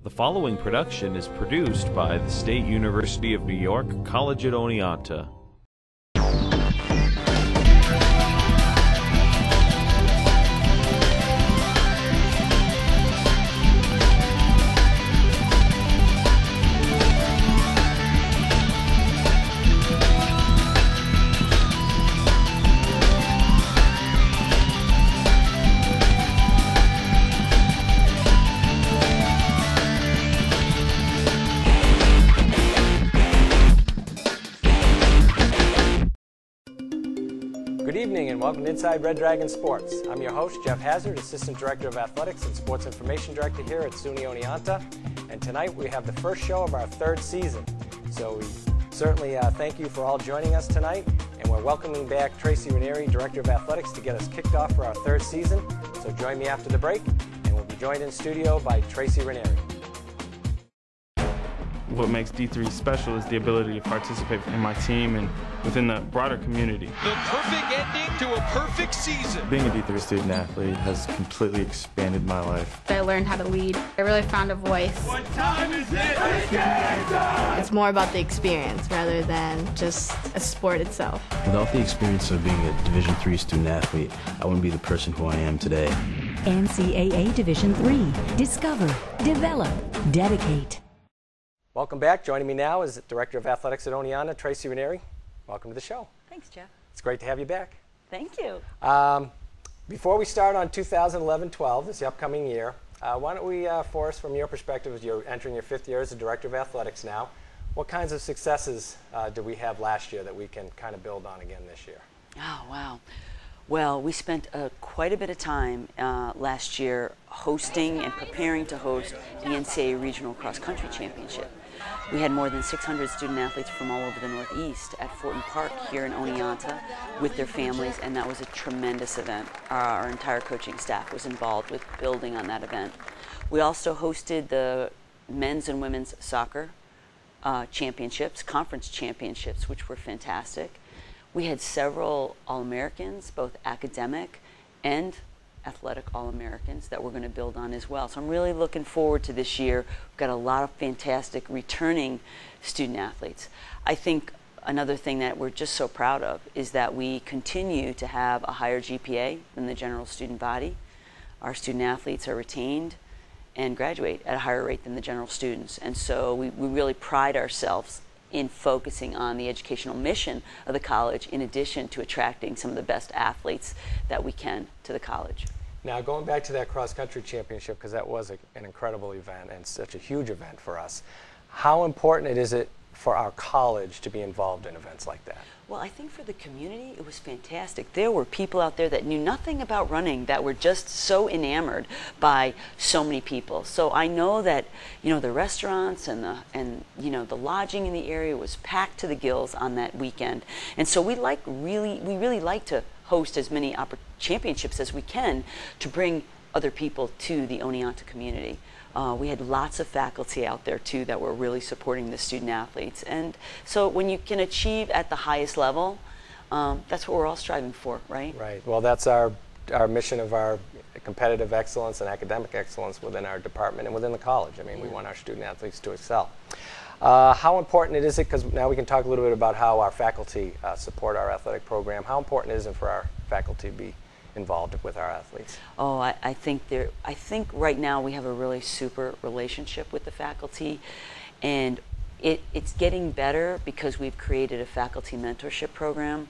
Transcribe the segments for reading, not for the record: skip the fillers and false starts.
The following production is produced by the State University of New York College at Oneonta. Good evening and welcome to Inside Red Dragon Sports. I'm your host, Geoff Hassard, Assistant Director of Athletics and Sports Information Director here at SUNY Oneonta. And tonight we have the first show of our third season. So we certainly thank you for all joining us tonight. And we're welcoming back Tracy Ranieri, Director of Athletics, to get us kicked off for our third season. So join me after the break, and we'll be joined in studio by Tracy Ranieri. What makes D3 special is the ability to participate in my team and within the broader community. The perfect ending to a perfect season. Being a D3 student athlete has completely expanded my life. I learned how to lead. I really found a voice. What time is it? It's more about the experience rather than just a sport itself. Without the experience of being a Division III student athlete, I wouldn't be the person who I am today. NCAA Division III. Discover, develop, dedicate. Welcome back. Joining me now is Director of Athletics at Oneonta, Tracy Ranieri. Welcome to the show. Thanks, Geoff. It's great to have you back. Thank you. Before we start on 2011-12, this upcoming year, why don't we, Forrest, from your perspective, as you're entering your fifth year as the Director of Athletics now, what kinds of successes did we have last year that we can kind of build on again this year? Oh, wow. Well, we spent quite a bit of time last year hosting and preparing to host the NCAA Regional Cross Country Championship. We had more than 600 student athletes from all over the Northeast at Fortin Park here in Oneonta with their families, and that was a tremendous event. Our entire coaching staff was involved with building on that event. We also hosted the men's and women's soccer championships, conference championships, which were fantastic. We had several All-Americans, both academic and athletic All-Americans that we're going to build on as well. So I'm really looking forward to this year. We've got a lot of fantastic returning student athletes. I think another thing that we're just so proud of is that we continue to have a higher GPA than the general student body. Our student athletes are retained and graduate at a higher rate than the general students. And so we really pride ourselves in focusing on the educational mission of the college in addition to attracting some of the best athletes that we can to the college. Now, going back to that cross-country championship, because that was an incredible event and such a huge event for us, how important is it for our college to be involved in events like that? Well, I think for the community, it was fantastic. There were people out there that knew nothing about running that were just so enamored by so many people. So I know that, you know, the restaurants and the lodging in the area was packed to the gills on that weekend. And so we really like to host as many championships as we can to bring other people to the Oneonta community. We had lots of faculty out there too that were really supporting the student athletes. And so when you can achieve at the highest level, that's what we're all striving for, right? Right. Well, that's our mission of our competitive excellence and academic excellence within our department and within the college. I mean, we want our student athletes to excel. How important is it, because now we can talk a little bit about how our faculty support our athletic program, how important is it for our faculty to be involved with our athletes? Oh, I think right now we have a really super relationship with the faculty, and it's getting better because we've created a faculty mentorship program.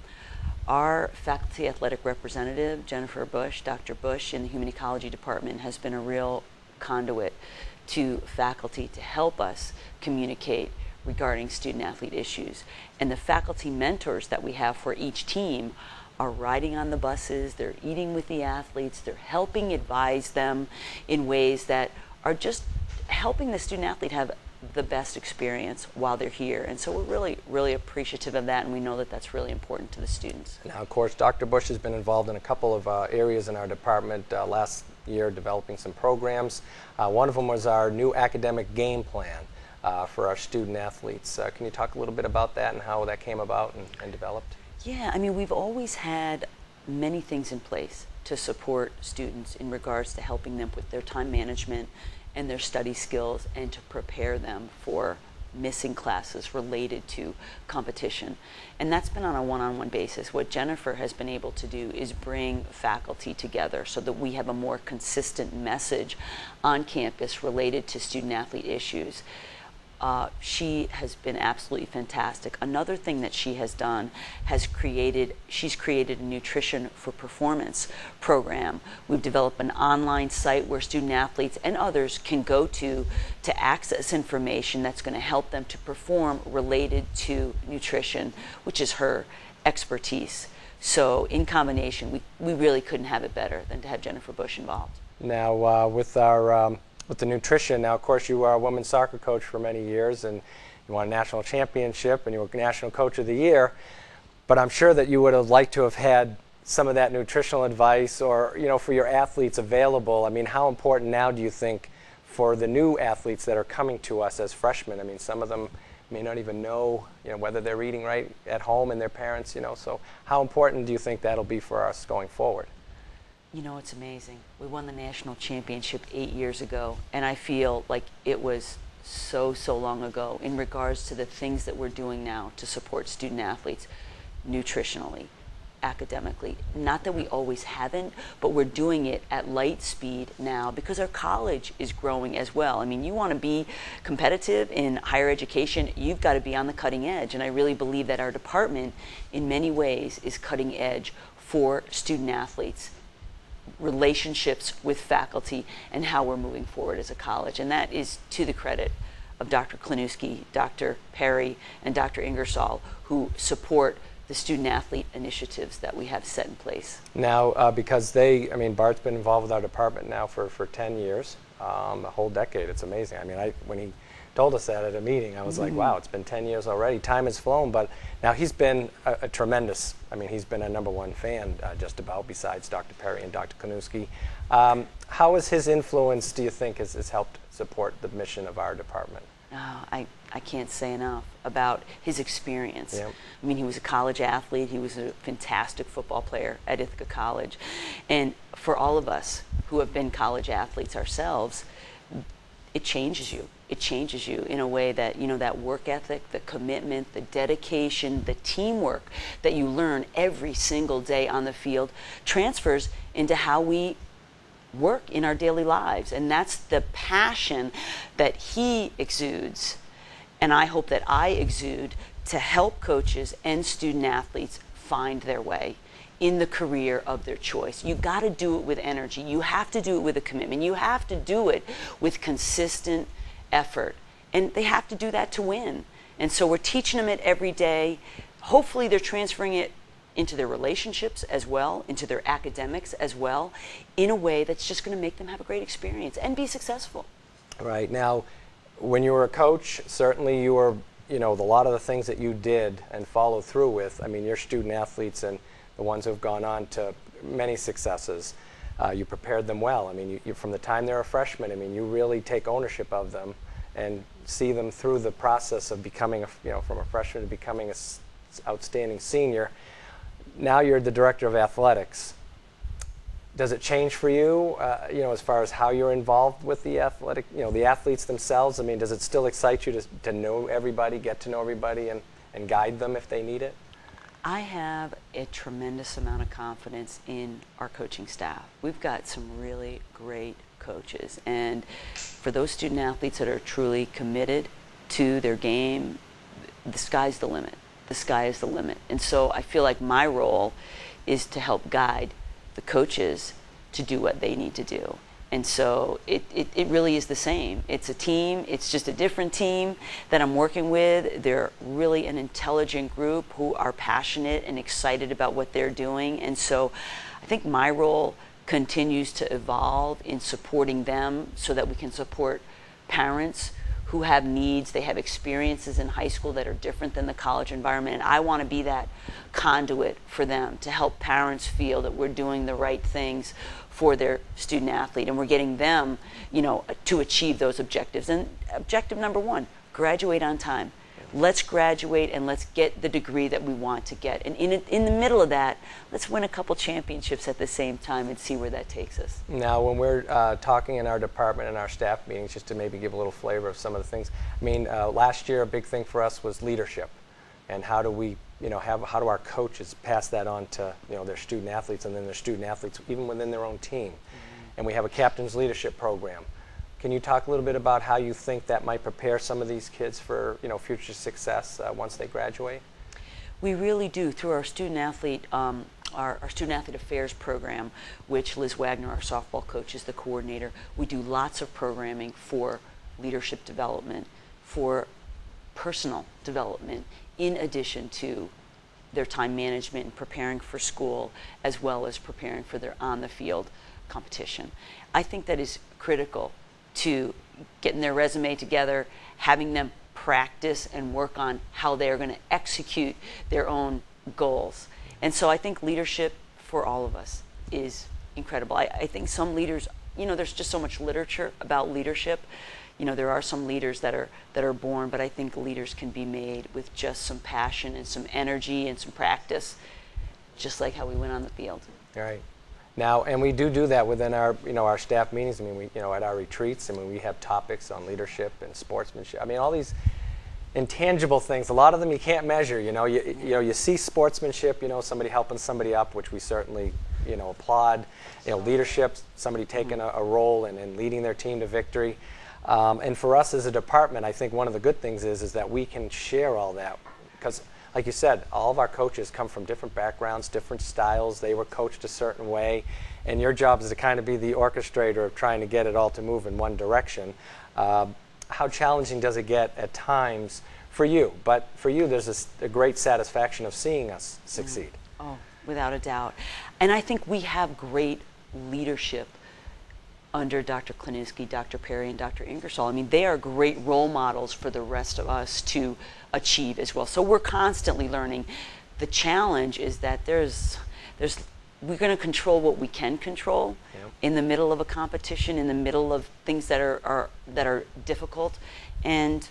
Our faculty athletic representative, Jennifer Bush, Dr. Bush in the Human Ecology Department, has been a real conduit to faculty to help us communicate regarding student athlete issues. And the faculty mentors that we have for each team are riding on the buses, they're eating with the athletes, they're helping advise them in ways that are just helping the student athlete have the best experience while they're here. And so we're really, really appreciative of that, and we know that that's really important to the students. Now, of course, Dr. Bush has been involved in a couple of areas in our department last year, developing some programs. One of them was our new academic game plan for our student athletes. Can you talk a little bit about that and how that came about and developed? Yeah, I mean, we've always had many things in place to support students in regards to helping them with their time management and their study skills and to prepare them for missing classes related to competition. And that's been on a one-on-one basis. What Jennifer has been able to do is bring faculty together so that we have a more consistent message on campus related to student-athlete issues. She has been absolutely fantastic. Another thing that she has done she's created a nutrition for performance program. We've developed an online site where student athletes and others can go to access information that's going to help them to perform related to nutrition, which is her expertise. So in combination, we really couldn't have it better than to have Jennifer Bush involved. Now with the nutrition, now of course you were a women's soccer coach for many years and you won a national championship and you were National Coach of the Year, but I'm sure that you would have liked to have had some of that nutritional advice or, for your athletes available. I mean, how important now do you think for the new athletes that are coming to us as freshmen? I mean, some of them may not even know, whether they're eating right at home and their parents, so how important do you think that'll be for us going forward? It's amazing. We won the national championship 8 years ago, and I feel like it was so long ago in regards to the things that we're doing now to support student athletes nutritionally, academically. Not that we always haven't, but we're doing it at light speed now because our college is growing as well. I mean, you want to be competitive in higher education, you've got to be on the cutting edge, and I really believe that our department in many ways is cutting edge for student athletes, relationships with faculty, and how we're moving forward as a college. And that is to the credit of Dr. Klinuski, Dr. Perry, and Dr. Ingersoll, who support the student-athlete initiatives that we have set in place. Now, because Bart's been involved with our department now for 10 years, a whole decade. It's amazing. I mean, when he told us that at a meeting, I was like, wow, it's been 10 years already. Time has flown, but now he's been a tremendous, he's been a #1 fan just about, besides Dr. Perry and Dr. Klinuski. How has his influence, do you think, has helped support the mission of our department? I can't say enough about his experience. Yep. I mean, he was a college athlete. He was a fantastic football player at Ithaca College. And for all of us who have been college athletes ourselves, it changes you. It changes you in a way that, that work ethic, the commitment, the dedication, the teamwork that you learn every single day on the field transfers into how we work in our daily lives. And that's the passion that he exudes, and I hope that I exude, to help coaches and student athletes find their way in the career of their choice. You got to do it with energy. You have to do it with a commitment. You have to do it with consistent effort. And they have to do that to win. And so we're teaching them it every day. Hopefully they're transferring it into their relationships as well, into their academics as well, in a way that's just going to make them have a great experience and be successful. Right. Now, when you were a coach, certainly you were, a lot of the things that you did and followed through with, your student athletes and the ones who have gone on to many successes, you prepared them well. You from the time they're a freshman, you really take ownership of them and see them through the process of becoming, from a freshman to becoming an outstanding senior. Now you're the director of athletics. Does it change for you, as far as how you're involved with the athletic, the athletes themselves? Does it still excite you to know everybody, get to know everybody, and guide them if they need it? I have a tremendous amount of confidence in our coaching staff. We've got some really great coaches, and for those student athletes that are truly committed to their game, the sky's the limit. The sky is the limit. And so I feel like my role is to help guide the coaches to do what they need to do. And so it really is the same. It's a team. It's just a different team that I'm working with. They're really an intelligent group who are passionate and excited about what they're doing. And so I think my role continues to evolve in supporting them so that we can support parents who have needs. They have experiences in high school that are different than the college environment, and I want to be that conduit for them to help parents feel that we're doing the right things for their student athlete, and we're getting them, to achieve those objectives. And objective number one, graduate on time. let's graduate and let's get the degree that we want to get. And in the middle of that, let's win a couple championships at the same time and see where that takes us. Now, when we're talking in our department and our staff meetings, just to maybe give a little flavor of some of the things, I mean, last year a big thing for us was leadership. And how do we, how do our coaches pass that on to, their student athletes, and then their student athletes even within their own team. And we have a captain's leadership program. Can you talk a little bit about how you think that might prepare some of these kids for, future success once they graduate? We really do. Through our student athlete, our student athlete affairs program, which Liz Wagner, our softball coach, is the coordinator. We do lots of programming for leadership development, for personal development, in addition to their time management and preparing for school, as well as preparing for their on-the-field competition. I think that is critical to getting their resume together, having them practice and work on how they are going to execute their own goals. And so I think leadership for all of us is incredible. I think some leaders, there's just so much literature about leadership. There are some leaders that are born, but I think leaders can be made with just some passion and some energy and some practice, just like how we went on the field. All right. Now, and we do that within our, our staff meetings. I mean, we, at our retreats, I mean, we have topics on leadership and sportsmanship. I mean, all these intangible things. A lot of them you can't measure. You see sportsmanship. Somebody helping somebody up, which we certainly, applaud. Leadership, somebody taking a role and leading their team to victory. And for us as a department, I think one of the good things is that we can share all that, because, like you said, all of our coaches come from different backgrounds, different styles. They were coached a certain way, and your job is to kind of be the orchestrator of trying to get it all to move in one direction. How challenging does it get at times for you? But for you, there's a great satisfaction of seeing us succeed. Oh, without a doubt. And I think we have great leadership under Dr. Kliniski, Dr. Perry, and Dr. Ingersoll. I mean, they are great role models for the rest of us to achieve as well. So we're constantly learning. The challenge is that we're going to control what we can control in the middle of a competition, in the middle of things that are difficult, and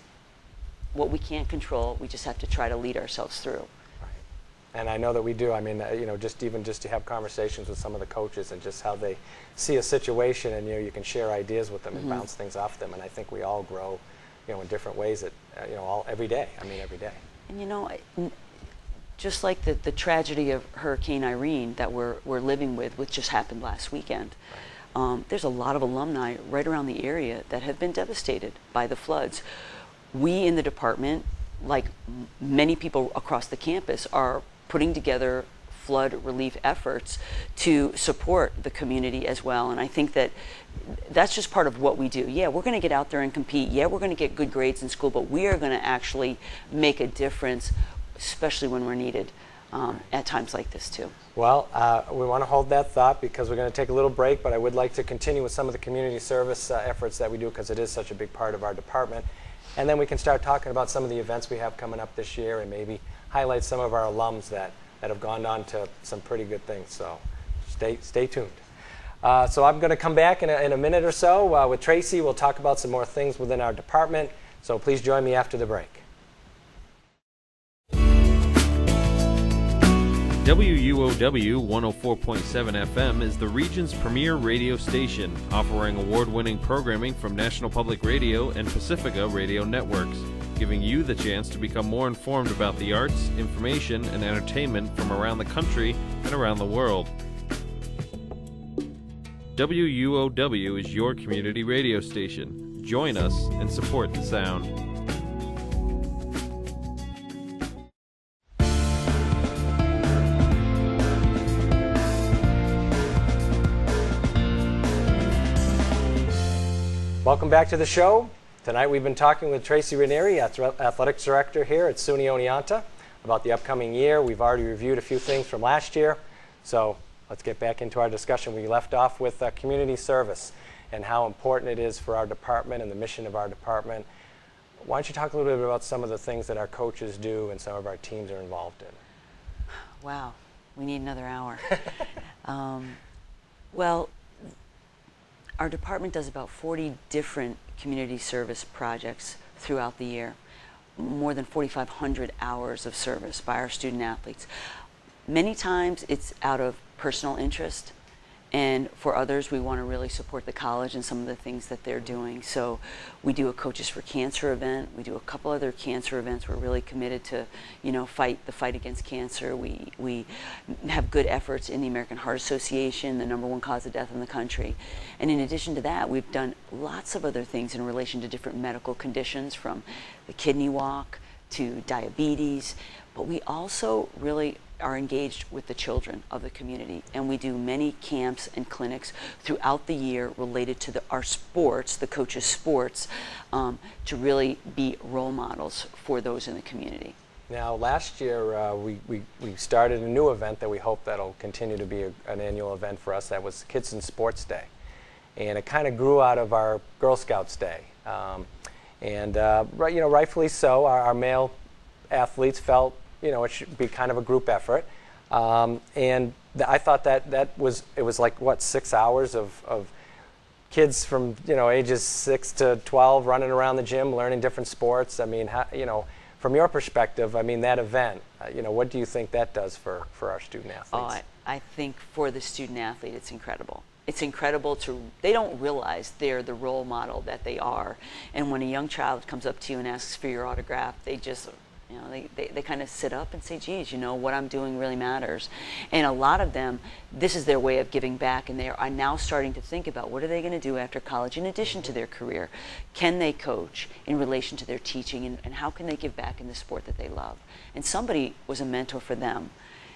what we can't control, we just have to try to lead ourselves through. And I know that we do. I mean, just to have conversations with some of the coaches and just how they see a situation, and you can share ideas with them and bounce things off them. And I think we all grow, in different ways. Every day. I mean, every day. And just like the tragedy of Hurricane Irene that we're living with, which just happened last weekend. There's a lot of alumni right around the area that have been devastated by the floods. We in the department, like many people across the campus, are putting together flood relief efforts to support the community as well. And I think that that's just part of what we do. Yeah, we're going to get out there and compete. Yeah, we're going to get good grades in school, but we are going to actually make a difference, especially when we're needed at times like this too. Well, we want to hold that thought because we're going to take a little break, but I would like to continue with some of the community service efforts that we do, because it is such a big part of our department. And then we can start talking about some of the events we have coming up this year and maybe highlight some of our alums that have gone on to some pretty good things. So stay tuned. So I'm going to come back in a minute or so with Tracy. We'll talk about some more things within our department. So please join me after the break. WUOW 104.7 FM is the region's premier radio station, offering award-winning programming from National Public Radio and Pacifica Radio networks, giving you the chance to become more informed about the arts, information, and entertainment from around the country and around the world. WUOW is your community radio station. Join us and support the sound. Welcome back to the show. Tonight we've been talking with Tracy Ranieri, Athletics Director here at SUNY Oneonta, about the upcoming year. We've already reviewed a few things from last year, so let's get back into our discussion. We left off with community service and how important it is for our department and the mission of our department. Why don't you talk a little bit about some of the things that our coaches do and some of our teams are involved in? Wow, we need another hour. Well, our department does about 40 different community service projects throughout the year. more than 4,500 hours of service by our student athletes. Many times it's out of personal interest, and for others we want to really support the college and some of the things that they're doing. So we do a Coaches for Cancer event. We do a couple other cancer events. We're really committed to, fight against cancer. We have good efforts in the American Heart Association, the #1 cause of death in the country. And in addition to that, we've done lots of other things in relation to different medical conditions, from the kidney walk to diabetes. But we also really are engaged with the children of the community, and we do many camps and clinics throughout the year related to our sports, the coaches' sports, to really be role models for those in the community. Now, last year we started a new event that we hope that'll continue to be an annual event for us. That was Kids in Sports Day, and it kind of grew out of our Girl Scouts Day, and rightfully so. Our male athletes felt it should be kind of a group effort, and I thought that it was like 6 hours of kids from ages 6 to 12 running around the gym, learning different sports. I mean, from your perspective, I mean, that event, what do you think that does for our student athletes? Oh, I think for the student athlete, it's incredible. It's incredible they don't realize they're the role model that they are, and when a young child comes up to you and asks for your autograph, they just they kind of sit up and say, geez, what I'm doing really matters. And a lot of them, this is their way of giving back, and they are now starting to think about what are they going to do after college in addition to their career. Can they coach in relation to their teaching, and how can they give back in the sport that they love? And somebody was a mentor for them,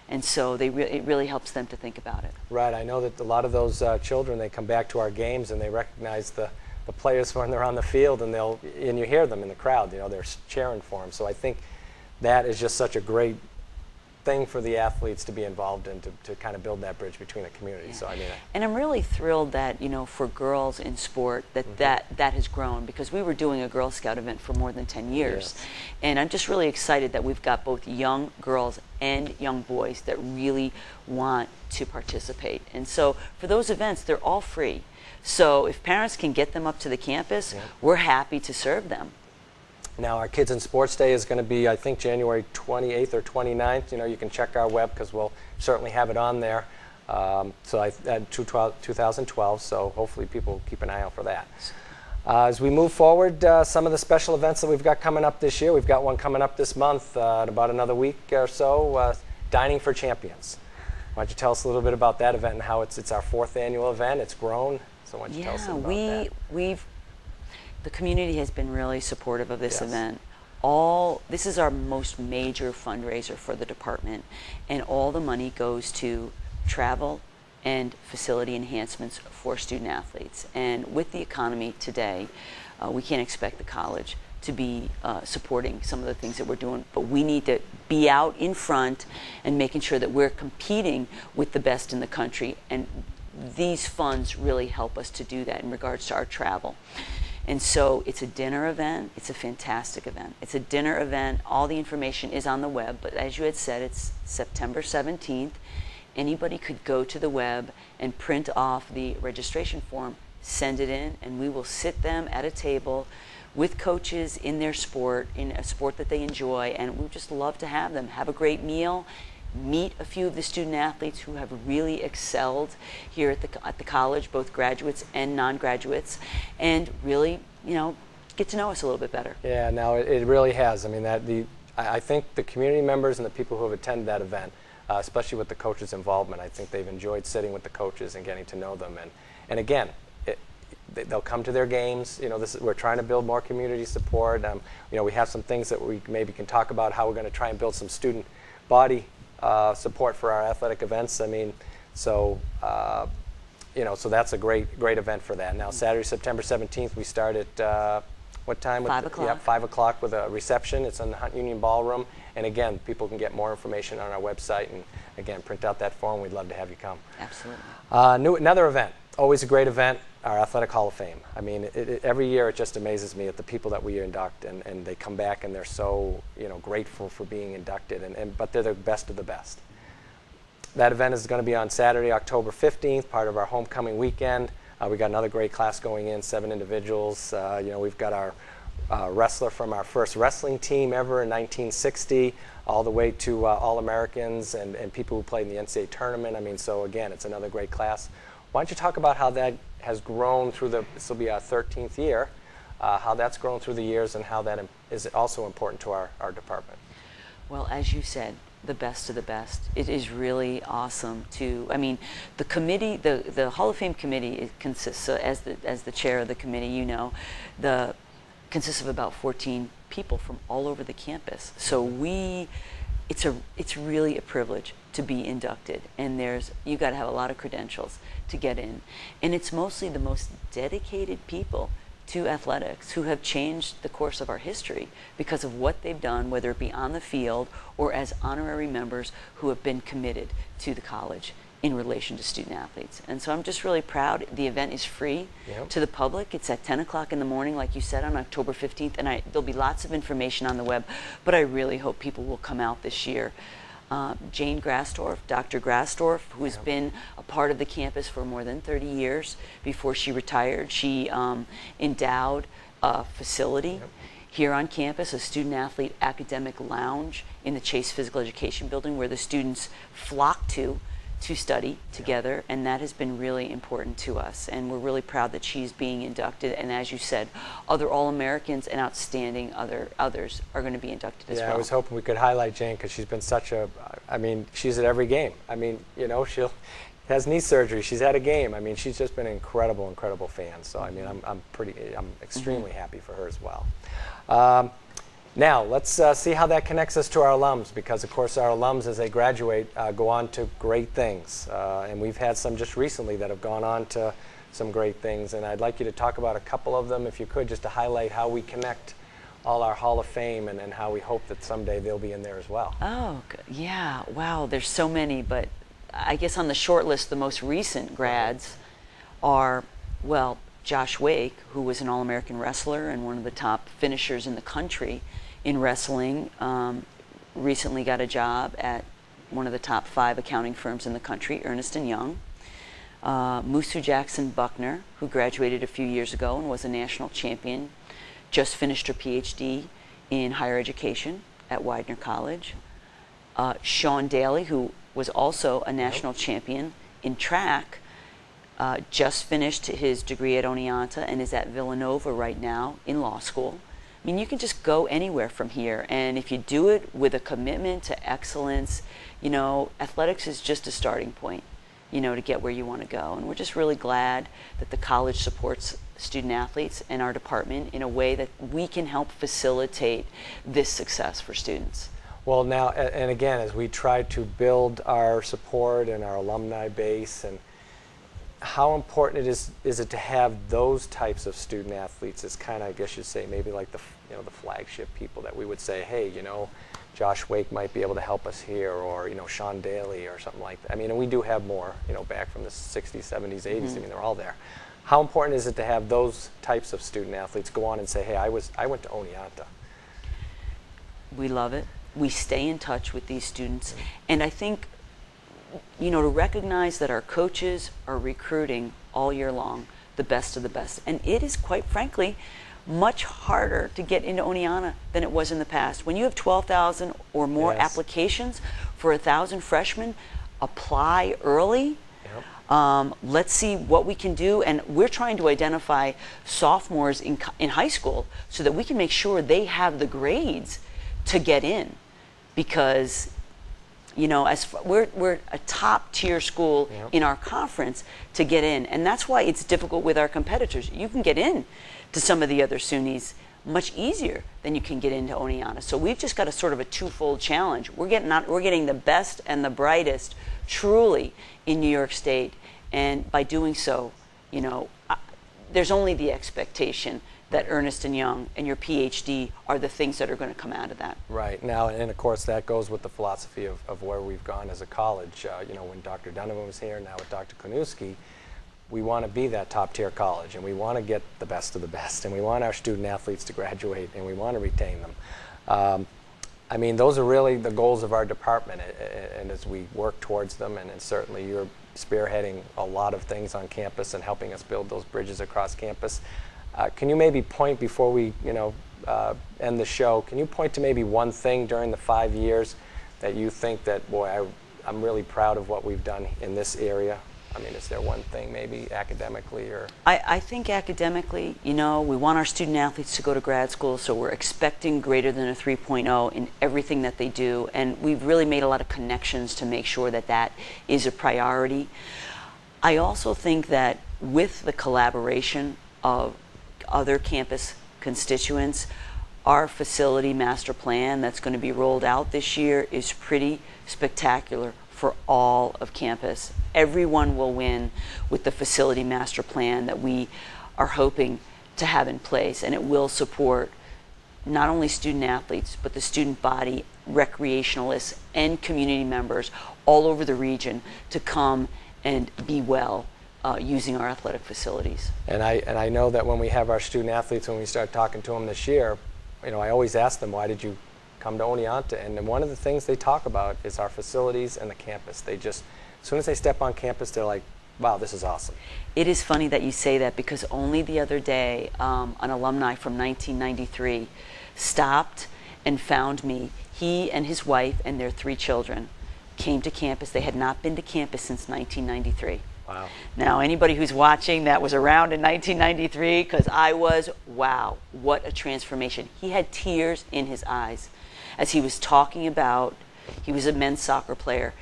and so it really helps them to think about it. Right. I know that a lot of those children, they come back to our games and they recognize the players when they're on the field, and you hear them in the crowd, they're cheering for them. So I think that is just such a great thing for the athletes to be involved in, to kind of build that bridge between the community. Yeah. So I mean, and I'm really thrilled that for girls in sport that has grown, because we were doing a Girl Scout event for more than 10 years. Yes. And I'm just really excited that we've got both young girls and young boys that really want to participate. And so for those events, they're all free. So if parents can get them up to the campus, we're happy to serve them. Now, our Kids in Sports Day is going to be, I think, January 28th or 29th. You can check our web, because we'll certainly have it on there. So 2012, so hopefully people keep an eye out for that. As we move forward, some of the special events that we've got coming up this year, we've got one coming up this month, in about another week or so, Dining for Champions. Why don't you tell us a little bit about that event and how it's our 4th annual event. It's grown, so why don't you tell us about that? The community has been really supportive of this event. This is our most major fundraiser for the department, and all the money goes to travel and facility enhancements for student athletes. And with the economy today, we can't expect the college to be supporting some of the things that we're doing, but we need to be out in front and making sure that we're competing with the best in the country, and these funds really help us to do that in regards to our travel. And so it's a dinner event. It's a fantastic event. It's a dinner event. All the information is on the web, but as you had said, it's September 17th. Anybody could go to the web and print off the registration form, send it in, and we will sit them at a table with coaches in their sport, in a sport that they enjoy, and we just love to have them have a great meal, meet a few of the student athletes who have really excelled here at the college, both graduates and non-graduates, and really, get to know us a little bit better. Yeah, no, it really has. I mean, I think the community members and the people who have attended that event, especially with the coaches' involvement, I think they've enjoyed sitting with the coaches and getting to know them. And again, they'll come to their games. We're trying to build more community support. We have some things that we maybe can talk about, how we're going to try and build some student body support for our athletic events. I mean, so so that's a great event for that. Now, Saturday, September 17th, we start at what time? 5 o'clock. 5 o'clock with a reception. It's in the Hunt Union Ballroom. And again, people can get more information on our website, and again, print out that form. We'd love to have you come. Absolutely. Another event, always a great event, our Athletic Hall of Fame. I mean, every year it just amazes me at the people that we induct, and they come back and they're so grateful for being inducted, but they're the best of the best. That event is going to be on Saturday, October 15th, part of our homecoming weekend. We got another great class going in, 7 individuals. We've got our wrestler from our first wrestling team ever in 1960, all the way to All-Americans and people who played in the NCAA tournament. I mean, so again, it's another great class. Why don't you talk about how that has grown through this will be our 13th year, how that's grown through the years and how that is also important to our department. Well, as you said, the best of the best. It is really awesome to, I mean, the committee, the Hall of Fame committee, it consists, as the chair of the committee, you know, consists of about 14 people from all over the campus. So it's really a privilege to be inducted, and you got to have a lot of credentials to get in. And it's mostly the most dedicated people to athletics who have changed the course of our history because of what they've done, whether it be on the field or as honorary members who have been committed to the college in relation to student athletes. And so I'm just really proud. The event is free to the public. It's at 10 o'clock in the morning, like you said, on October 15th, and there'll be lots of information on the web, but I really hope people will come out this year. Jane Grasdorf, Dr. Grasdorf, who's been a part of the campus for more than 30 years before she retired. She endowed a facility here on campus, a student-athlete academic lounge in the Chase Physical Education Building where the students flock to study together, and that has been really important to us, and we're really proud that she's being inducted. And as you said, other All-Americans and outstanding others are going to be inducted as well. Yeah, I was hoping we could highlight Jane because she's been such a, I mean, she's at every game. I mean, you know, she has knee surgery, she's had a game. I mean, she's just been an incredible fan. So I mean, I'm extremely happy for her as well. Now, let's see how that connects us to our alums, because, of course, our alums, as they graduate, go on to great things. And we've had some just recently that have gone on to some great things. And I'd like you to talk about a couple of them, if you could, just to highlight how we connect all our Hall of Fame and how we hope that someday they'll be in there as well. Oh, yeah. Wow, there's so many. But I guess on the short list, the most recent grads are, well, Josh Wake, who was an All-American wrestler and one of the top finishers in the country in wrestling, recently got a job at one of the top 5 accounting firms in the country, Ernst & Young. Musu Jackson Buckner, who graduated a few years ago and was a national champion, just finished her PhD in higher education at Widener College. Sean Daly, who was also a national champion in track, just finished his degree at Oneonta and is at Villanova right now in law school. I mean, you can just go anywhere from here, and if you do it with a commitment to excellence, you know, athletics is just a starting point, you know, to get where you want to go. And we're just really glad that the college supports student athletes and our department in a way that we can help facilitate this success for students. Well, now, and again, as we try to build our support and our alumni base, and how important is it to have those types of student athletes as kind of, I guess you'd say, maybe like the flagship people that we would say, hey, you know, Josh Wake might be able to help us here, or, you know, Sean Daly or something like that. I mean, and we do have more, you know, back from the 60s, 70s, 80s. I mean, they're all there. How important is it to have those types of student athletes go on and say, hey, I went to Oneonta? We love it. We stay in touch with these students, and I think, you know, to recognize that our coaches are recruiting all year long the best of the best. And it is, quite frankly, much harder to get into Oneonta than it was in the past. When you have 12,000 or more applications for 1,000 freshmen, apply early. Let's see what we can do. And we're trying to identify sophomores in high school so that we can make sure they have the grades to get in. Because, you know, we're a top tier school in our conference to get in, and that's why it's difficult with our competitors. You can get in to some of the other SUNYs much easier than you can get into Oneonta. So we've just got a sort of a twofold challenge. We're getting the best and the brightest truly in New York State, and by doing so, you know, there's only the expectation that Ernst & Young and your PhD are the things that are going to come out of that. Right. Now, and of course, that goes with the philosophy of where we've gone as a college. You know, when Dr. Donovan was here, now with Dr. Konewski, we want to be that top-tier college, and we want to get the best of the best, and we want our student athletes to graduate, and we want to retain them. I mean, those are really the goals of our department, and as we work towards them, and certainly you're spearheading a lot of things on campus and helping us build those bridges across campus. Can you maybe point, before we, you know, end the show, can you point to maybe one thing during the 5 years that you think that, boy, I'm really proud of what we've done in this area? I mean, is there one thing maybe academically or? I think academically, you know, we want our student athletes to go to grad school, so we're expecting greater than a 3.0 in everything that they do, and we've really made a lot of connections to make sure that that is a priority. I also think that with the collaboration of other campus constituents, our facility master plan that's going to be rolled out this year is pretty spectacular for all of campus. Everyone will win with the facility master plan that we are hoping to have in place, and it will support not only student athletes but the student body, recreationalists, and community members all over the region to come and be well using our athletic facilities. And I know that when we have our student athletes, when we start talking to them this year, you know, I always ask them, why did you come to Oneonta? And one of the things they talk about is our facilities and the campus. They just, as soon as they step on campus, they're like, wow, this is awesome. It is funny that you say that, because only the other day an alumni from 1993 stopped and found me. He and his wife and their 3 children came to campus. They had not been to campus since 1993. Wow. Now, anybody who's watching that was around in 1993, because I was, wow, what a transformation. He had tears in his eyes as he was talking about, he was a men's soccer player,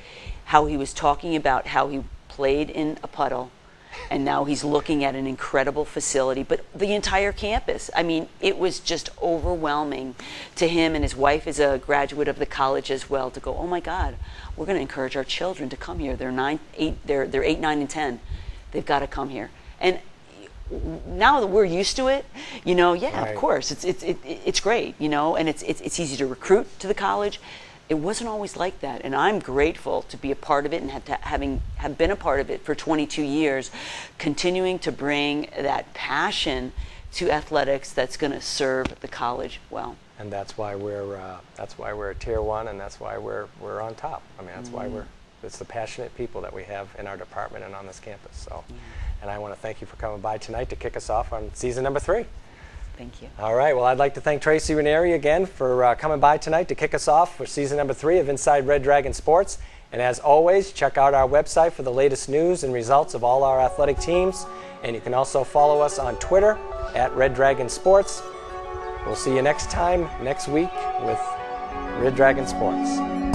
how he was talking about how he played in a puddle, and now he's looking at an incredible facility, but the entire campus. I mean, it was just overwhelming to him, and his wife is a graduate of the college as well, to go, oh my God, we're going to encourage our children to come here. They're 8, 9, and 10. They've got to come here. And now that we're used to it, you know, yeah, right. Of course, it's great, you know, and it's easy to recruit to the college. It wasn't always like that, and I'm grateful to be a part of it and have been a part of it for 22 years, continuing to bring that passion to athletics that's going to serve the college well. And that's why we're a Tier 1, and that's why we're on top. I mean, that's why it's the passionate people that we have in our department and on this campus. So, and I want to thank you for coming by tonight to kick us off on season number 3. Thank you. All right, well, I'd like to thank Tracy Ranieri again for coming by tonight to kick us off for season number 3 of Inside Red Dragon Sports. And as always, check out our website for the latest news and results of all our athletic teams. And you can also follow us on Twitter at Red Dragon Sports. We'll see you next time, next week, with Red Dragon Sports.